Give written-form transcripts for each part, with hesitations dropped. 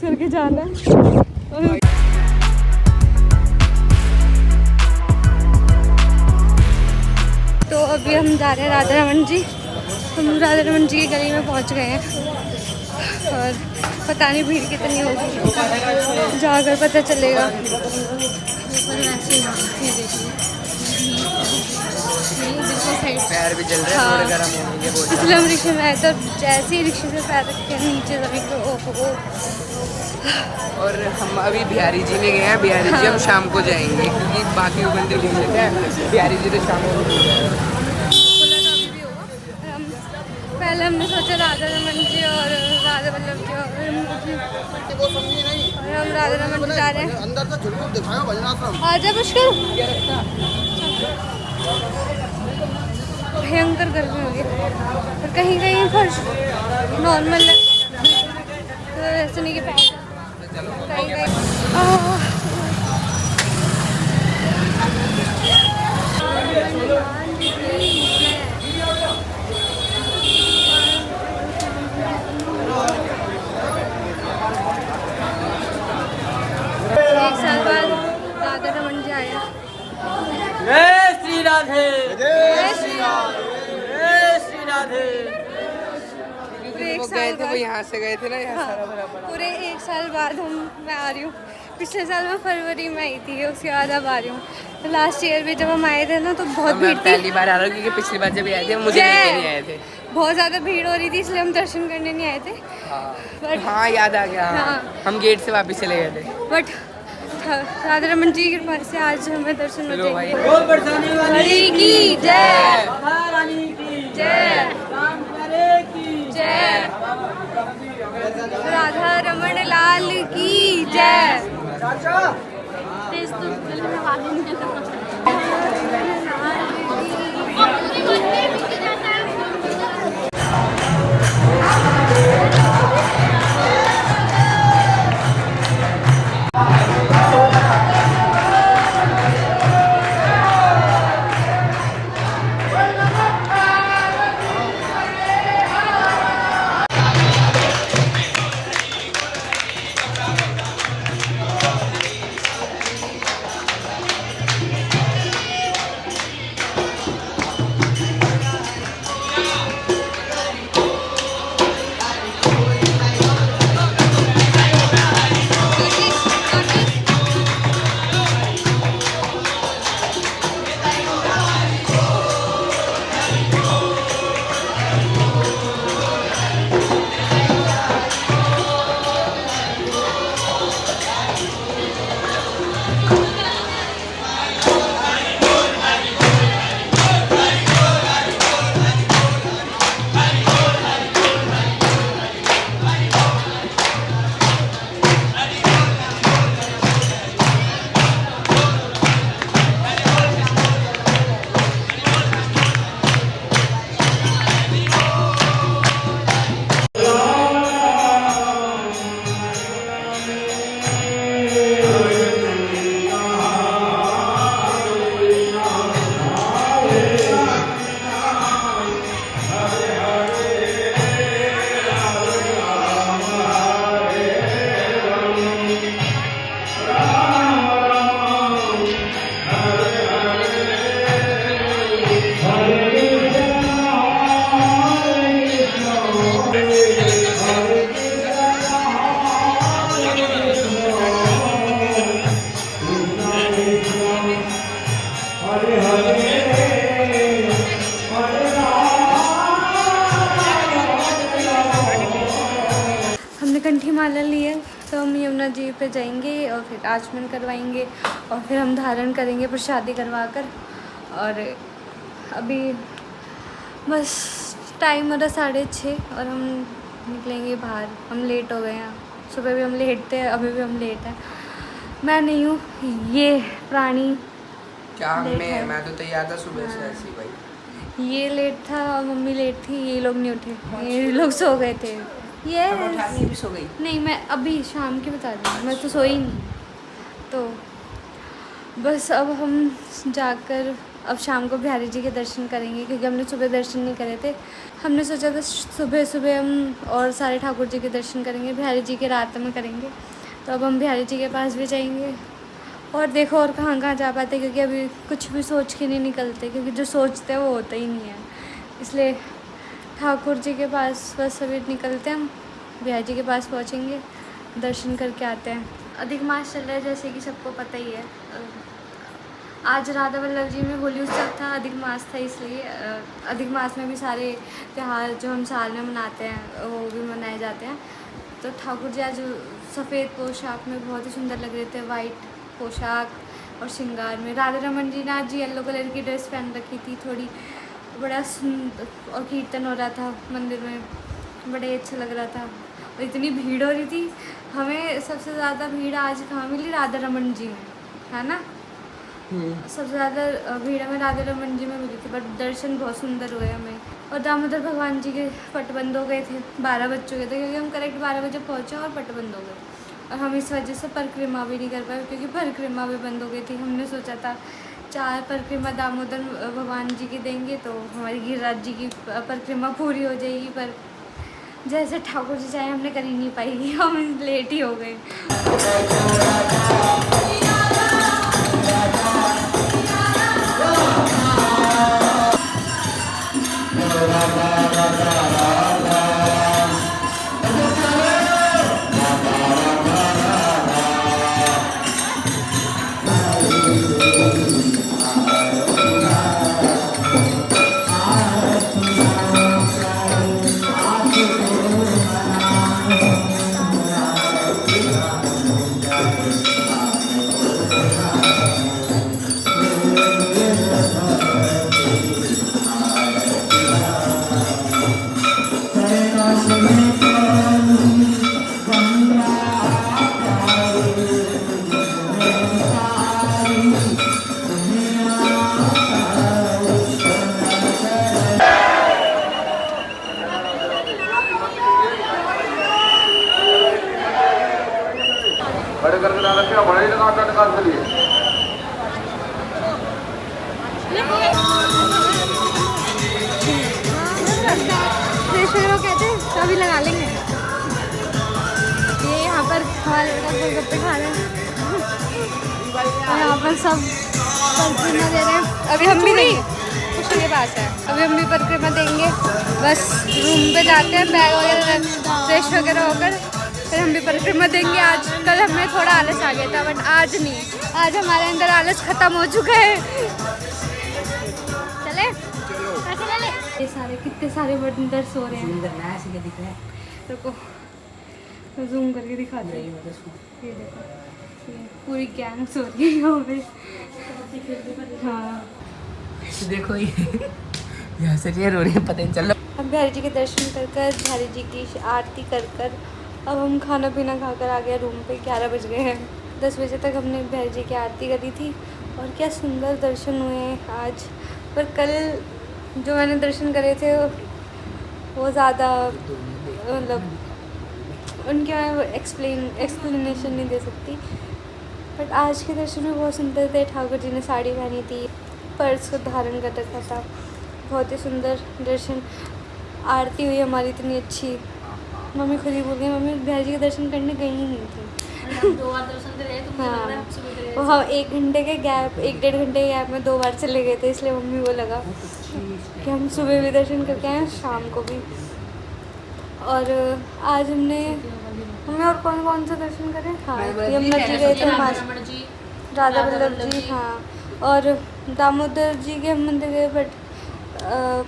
करके जाना है। तो अभी हम जा रहे हैं राधा रमन जी। हम राधा रमन जी की गली में पहुंच गए हैं और पता नहीं भीड़ कितनी होगी, जाकर पता चलेगा। पैर भी जल रहे हैं, थोड़े गर्म होंगे बहुत। इसलिए हम रिक्शे में आए तो जैसे ही रिक्शे से पैर रखे नीचे जमीन पे ओहो। और हम अभी बिहारी जी में गए हैं। बिहारी जी हम शाम को जाएंगे क्योंकि बाकी वो मंदिर घूम लेते हैं। बिहारी जी तो शाम को पहले हमने सोचा राधा रमन जी और राधा वल्लभ जी और हम राधा रमन जी जा रहे हैं। अंदर से झुलको दिखाओ भजनाश्रम। आजा पुष्कर। भयंकर गर्मी हो गई और कहीं कहीं फर्श नॉर्मल है, तो ऐसे नहीं कि कहीं कहीं एक साल बाद राधा रमन जी आए। जय श्री राधे, जय श्री राम। जय श्री राधे। एक वो साल गए थे, वो बाद यहाँ से गए थे ना, यहाँ सारा भरा पड़ा। पूरे एक साल बाद मैं आ रही हूँ। पिछले साल मैं फरवरी में आई थी, उसके बाद अब आ रही हूँ। तो लास्ट ईयर भी जब हम आए थे ना तो बहुत भीड़ थी। पहली बार आ रहा हूँ क्योंकि पिछली बार जब आए थे मुझे लेके नहीं आए थे। बहुत ज़्यादा भीड़ हो रही थी इसलिए हम दर्शन करने नहीं आए थे। बट हाँ याद आ गया। हाँ। हम गेट से वापस चले गए थे। बट राधा रमन जी की कृपा से आज हमें दर्शन हो जाएंगे। हरि की जय, रानी की जय, राम प्यारे की जय, राधा रमन लाल की जय। हमने कंठी माला ली है तो हम यमुना जी पे जाएंगे और फिर आचमन करवाएंगे और फिर हम धारण करेंगे प्रसादी करवा कर। और अभी बस टाइम हो रहा 6:30 और हम निकलेंगे बाहर। हम लेट हो गए हैं, सुबह भी हम लेट थे, अभी भी हम लेट हैं। मैं नहीं हूँ, ये प्राणी क्या मैं तो तैयार था सुबह से ऐसी भाई। ये लेट था और मम्मी लेट थी, ये लोग नहीं उठे, ये लोग सो गए थे। ये भी सो गई। नहीं, मैं अभी शाम की बता रही हूँ, मैं तो सोई नहीं। तो बस अब हम जाकर अब शाम को बिहारी जी के दर्शन करेंगे, क्योंकि हमने सुबह दर्शन नहीं करे थे। हमने सोचा था सुबह सुबह हम और सारे ठाकुर जी के दर्शन करेंगे, बिहारी जी के रात में करेंगे। तो अब हम बिहारी जी के पास भी जाएंगे और देखो और कहाँ कहाँ जा पाते, क्योंकि अभी कुछ भी सोच के नहीं निकलते, क्योंकि जो सोचते हैं वो होता ही नहीं है। इसलिए ठाकुर जी के पास बस अभी निकलते हैं, हम बिहारी जी के पास पहुँचेंगे, दर्शन करके आते हैं। अधिक मास चल रहा है, जैसे कि सबको पता ही है। आज राधा वल्लभ जी में होली उत्सव था, अधिक मास था, इसलिए अधिक मास में भी सारे त्यौहार जो हम साल में मनाते हैं वो भी मनाए जाते हैं। तो ठाकुर जी आज सफ़ेद पोशाक में बहुत ही सुंदर लग रहे थे, वाइट पोशाक और श्रृंगार में। राधा रमन जी ने आज येलो कलर की ड्रेस पहन रखी थी, थोड़ी बड़ा सुंदर, और कीर्तन हो रहा था मंदिर में, बड़े अच्छा लग रहा था। और इतनी भीड़ हो रही थी, हमें सबसे ज़्यादा भीड़ आज कहाँ मिली? राधा रमन जी में, है ना। सबसे ज़्यादा भीड़ हमें राधा रमन जी में मिली थी, बट दर्शन बहुत सुंदर हुए हमें। और दामोदर भगवान जी के पट बंद हो गए थे, 12 बज चुके थे, क्योंकि हम करेक्ट 12 बजे पहुँचे और पट बंद हो गए। और हम इस वजह से परिक्रमा भी नहीं कर पाए, क्योंकि परिक्रमा भी बंद हो गई थी। हमने सोचा था 4 परिक्रमा दामोदर भगवान जी की देंगे तो हमारी गिरिराज जी की परिक्रमा पूरी हो जाएगी, पर जैसे ठाकुर जी चाहे हमने कर ही नहीं पाई, हम लेट ही हो गए। बड़े करके डाल रखे हैं, बड़े निकाल के लिए कहते हैं तो अभी लगा लेंगे। ये यहाँ पर हमारे लड़का गोलगप्पे खा रहे हैं और यहाँ पर सब परिक्रमा दे रहे हैं। अभी हम भी देंगे, कुछ के पास है, अभी हम भी परिक्रमा देंगे। बस रूम पे जाते हैं, बैग वगैरह फ्रेश वगैरह होकर फिर हम भी परिक्रमा देंगे। आज कल हमें थोड़ा आलस आ गया था, बट आज नहीं, आज हमारे अंदर आलस ख़त्म हो चुका है। चले ऐसे ले ले। ये सारे कितने सारे बंदर सो रहे हैं, देखो जूम करके दिखा दे। ये देखो, ये पूरी गैंग सो रही है यहाँ पे। हाँ देखो ये यहाँ से रो रही है, पता नहीं चल रहा। हम बिहारी जी के दर्शन कर कर, बिहारी जी की आरती कर कर अब हम खाना पीना खाकर आ गए रूम पे। 11 बज गए हैं। 10 बजे तक हमने बिहारी जी की आरती करी थी और क्या सुंदर दर्शन हुए हैं आज। पर कल जो मैंने दर्शन करे थे वो ज़्यादा मतलब उनके मैं एक्सप्लेनेशन नहीं दे सकती, बट आज के दर्शन भी बहुत सुंदर थे। ठाकुर जी ने साड़ी पहनी थी, पर्स को धारण कर रखा था, बहुत ही सुंदर दर्शन। आरती हुई हमारी इतनी अच्छी, मम्मी खुद ही बोल गई मम्मी बिहारी जी के दर्शन करने गई ही नहीं थी। 2 बार दर्शन करे तो हाँ, वो हम 1 घंटे के गैप, 1-1.5 घंटे के गैप में 2 बार चले गए थे, इसलिए मम्मी को लगा कि हम सुबह भी दर्शन करके आए, शाम को भी। और आज हमने और कौन कौन सा दर्शन करे? हाँ, यमुना जी गए थे, राधा वल्लभ जी, हाँ, और दामोदर जी के मंदिर गए, बट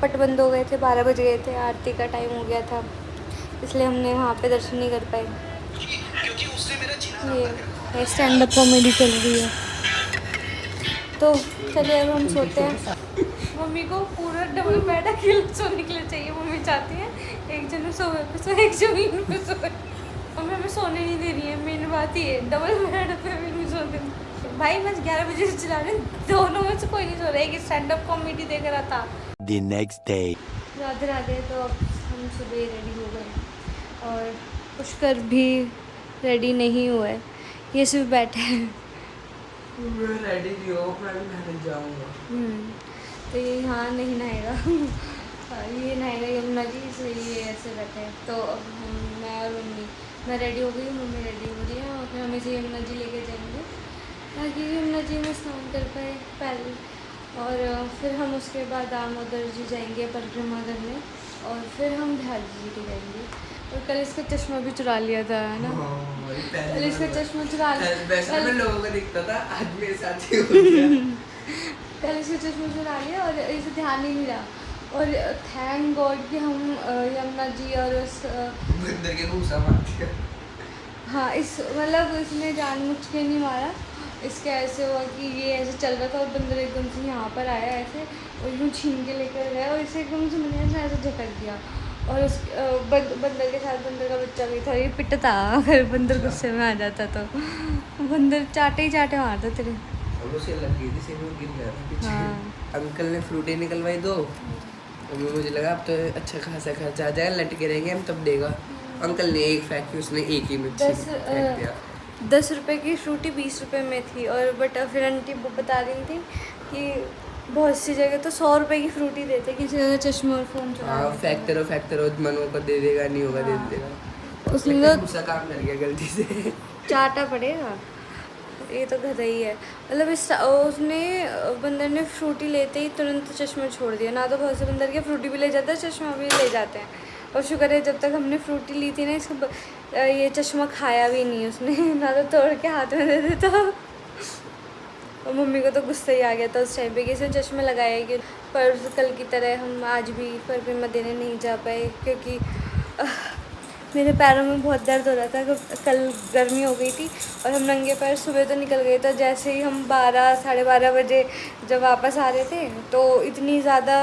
पट बंद हो गए थे, 12 बज गए थे, आरती का टाइम हो गया था, इसलिए हमने वहाँ पे दर्शन नहीं कर पाए। ये स्टैंड अप कॉमेडी चल रही है, तो चलिए अब हम सोते हैं। मम्मी को पूरा डबल बेड अकेले सोने के लिए चाहिए। मम्मी चाहती है एक जन सोए पे सो, एक जमीन पे सोए। मम्मी हमें सोने नहीं दे रही है, मेन बात ये डबल बेड पे भी नहीं सोते भाई। बस 11 बजे से चला रहे, दोनों में से कोई नहीं सो रहा है। एक स्टैंड अप कॉमेडी देख रहा था। The next day. Radhe Radhe. तो अब हम सुबह रेडी हो गए और पुष्कर भी रेडी नहीं हुआ है, ये सिर्फ बैठे हैं। मैं रेडी नहीं हो, मैं भी नहाने जाऊंगा। तो ये यहाँ नहीं नहाएगा ये नहाएगा यमुना जी, इसलिए ये ऐसे बैठे हैं। तो अब मैं और मम्मी, मैं रेडी हो गई, मम्मी रेडी हो रही है और फिर हम इसे यमुना जी लेके जाएंगे ताकि यमुना जी में स्नान कर पाए पहले। और फिर हम उसके बाद दामोदर जी जाएंगे परिक्रमा करने और फिर हम बिहारी जी के जाएंगे। और कल इसका चश्मा भी चुरा लिया था, है ना? कल इसका चश्मा चुरा लिया, लोगों को दिखता था, आज मेरे साथ ही हो गया। कल इसका चश्मा चुरा लिया और इसे ध्यान ही नहीं रहा। और थैंक गॉड कि हम यमुना जी और उस बंदर के घूसा मार दिया। हाँ, इस मतलब इसने जानबूझ के नहीं मारा, इसका ऐसे हुआ कि ये ऐसे चल रहा था और बंदर एकदम से यहाँ पर आया ऐसे और यूँ छीन के लेकर गया और इसे एकदम से मैंने ऐसे झटक दिया। और उस बंदर के साथ बंदर का बच्चा भी था, ये पिटता अगर बंदर गुस्से में आ जाता तो बंदर चाटे ही चाटे मारता तेरे। अब उसे लग गई थी, सिर में गिर गया था पीछे। हाँ। अंकल ने फ्रूटी निकलवाई दो, और मुझे लगा अब तो अच्छा खासा खर्चा आ जाएगा, लटके रहेंगे हम तब देगा। अंकल ने एक फैक्ट्री, उसने एक ही में 10 रुपए की फ्रूटी 20 रुपए में थी। और बट फिर आंटी वो बता रही थी कि बहुत सी जगह तो 100 रुपए की फ्रूटी देते, किसी जगह चश्मा और फ़ोन चुरा हाँ, फैक्टरो मनो को दे देगा, नहीं होगा दे देगा। उसने तो दूसरा काम कर गया गलती से। चाटा पड़ेगा, ये तो गधा ही है। मतलब उसने बंदर ने फ्रूटी लेते ही तुरंत चश्मा छोड़ दिया। ना तो बहुत से बंदर के फ्रूटी भी ले जाते हैं, चश्मा भी ले जाते हैं। और शुक्र है जब तक हमने फ्रूटी ली थी ना, इसको ये चश्मा खाया भी नहीं उसने ना तो तोड़ के हाथ में दे देता। और मम्मी को तो गुस्सा ही आ गया था उस टाइम पे कि इसने चश्मा लगाया कि। पर कल की तरह हम आज भी परिक्रमा देने नहीं जा पाए क्योंकि मेरे पैरों में बहुत दर्द हो रहा था। कल गर्मी हो गई थी और हम नंगे पैर सुबह तो निकल गए थे। जैसे ही हम 12-12:30 बजे जब वापस आ रहे थे तो इतनी ज़्यादा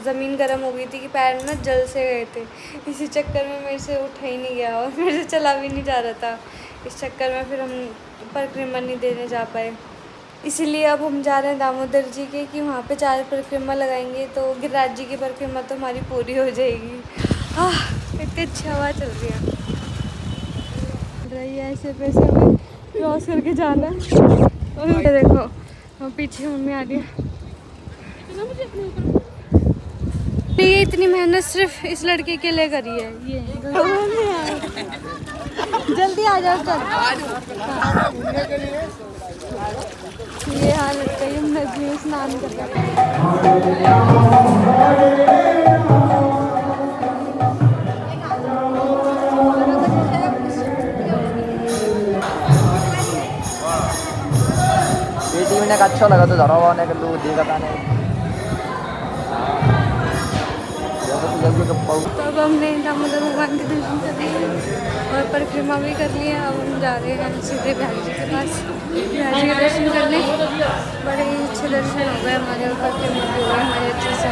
ज़मीन गर्म हो गई थी कि पैर ना जल से गए थे। इसी चक्कर में मेरे से उठा ही नहीं गया और मेरे से चला भी नहीं जा रहा था। इस चक्कर में फिर हम परिक्रमा नहीं देने जा पाए। इसीलिए अब हम जा रहे हैं दामोदर जी के कि वहाँ पे 4 परिक्रमा लगाएंगे तो गिरिराज जी की परिक्रमा तो हमारी पूरी हो जाएगी। इतनी अच्छी हवा चल रही है, ऐसे पैसे हमें क्रॉस करके जाना है। और ये देखो और पीछे मम्मी आ रही है। ये इतनी मेहनत सिर्फ इस लड़के के लिए करी है। ये जल्दी आ जाओ चल। ये हालत है, नदी में स्नान कर रहा का अच्छा लगा तो धरा ने कर लो देखा था नहीं तो अब हमने दामोदर भगवान के दर्शन कर लिए और परिक्रमा भी कर लिया। अब हम जा रहे हैं सीधे बिहारी जी के पास, बिहारी जी के दर्शन करने। बड़े ही अच्छे दर्शन हो गए हमारे और परिक्रमा भी हो गए हमारे अच्छे से।